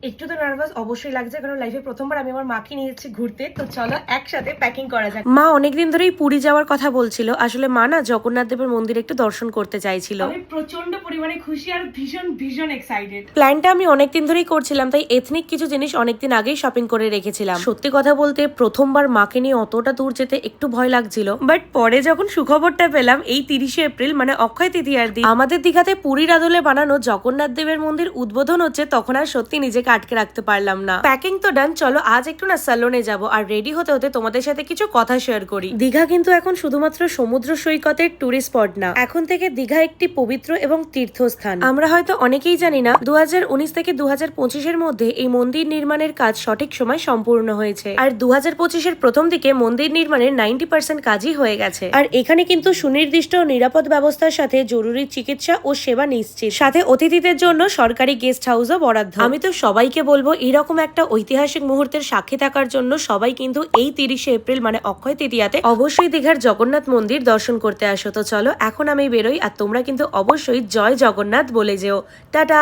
একটু তো নার্ভাস অবশ্যই লাগছে, কারণ লাইফে প্রথমবার আমি আমার মাকে নিয়ে যাচ্ছি ঘুরতে। তো চলো একসাথে প্যাকিং করা যাক। মা অনেকদিন ধরেই পুরী যাওয়ার কথা বলছিল। আসলে মা না জগন্নাথ দেবের মন্দির একটু দর্শন করতে চাইছিল। আমি প্রচন্ড পরিমাণে খুশি আর ভীষণ ভীষণ এক্সাইটেড। প্ল্যানটা আমি অনেকদিন ধরেই করছিলাম, তাই এথনিক কিছু জিনিস অনেকদিন আগেই শপিং করে রেখেছিলাম। সত্যি কথা বলতে প্রথমবার মাকে নিয়ে অতটা দূর যেতে একটু ভয় লাগছিল, বাট পরে যখন সুখবরটা পেলাম এই 30শে এপ্রিল মানে অক্ষয় তৃতীয়ার দিন আমাদের দীঘাতে পুরীর আদলে বানানো জগন্নাথ দেবের মন্দির উদ্বোধন হচ্ছে, তখন আর সত্যি নিজেকে আটকে রাখতে পারলাম না। প্যাকিং তো ডান, চলো আজ একটু না স্যালনে যাব, আর রেডি হতে হতে তোমাদের সাথে কিছু কথা শেয়ার করি। দীঘা কিন্তু এখন শুধুমাত্র সমুদ্র সৈকতের টুরিস্ট স্পট না, এখন থেকে দীঘা একটি পবিত্র এবং তীর্থস্থান। আমরা হয়তো অনেকেই জানি না 2019 থেকে 2025 মধ্যে এই মন্দির নির্মাণের কাজ সঠিক সময় সম্পূর্ণ হয়েছে, আর 2025 প্রথম দিকে মন্দির নির্মাণের 90% কাজই হয়ে গেছে। আর এখানে কিন্তু সুনির্দিষ্ট নিরাপদ ব্যবস্থার সাথে জরুরি চিকিৎসা ও সেবা নিশ্চিত, সাথে অতিথিদের জন্য সরকারি গেস্ট হাউসও বরাদ্দ। আমি তো সবাইকে বলবো এরকম একটা ঐতিহাসিক মুহূর্তের সাক্ষী থাকার জন্য সবাই কিন্তু এই 30শে এপ্রিল মানে অক্ষয় তৃতীয়াতে অবশ্যই দীঘার জগন্নাথ মন্দির দর্শন করতে আসো। তো চলো এখন আমি বেরোই, আর তোমরা কিন্তু অবশ্যই জয় জগন্নাথ বলে যেও। টাটা।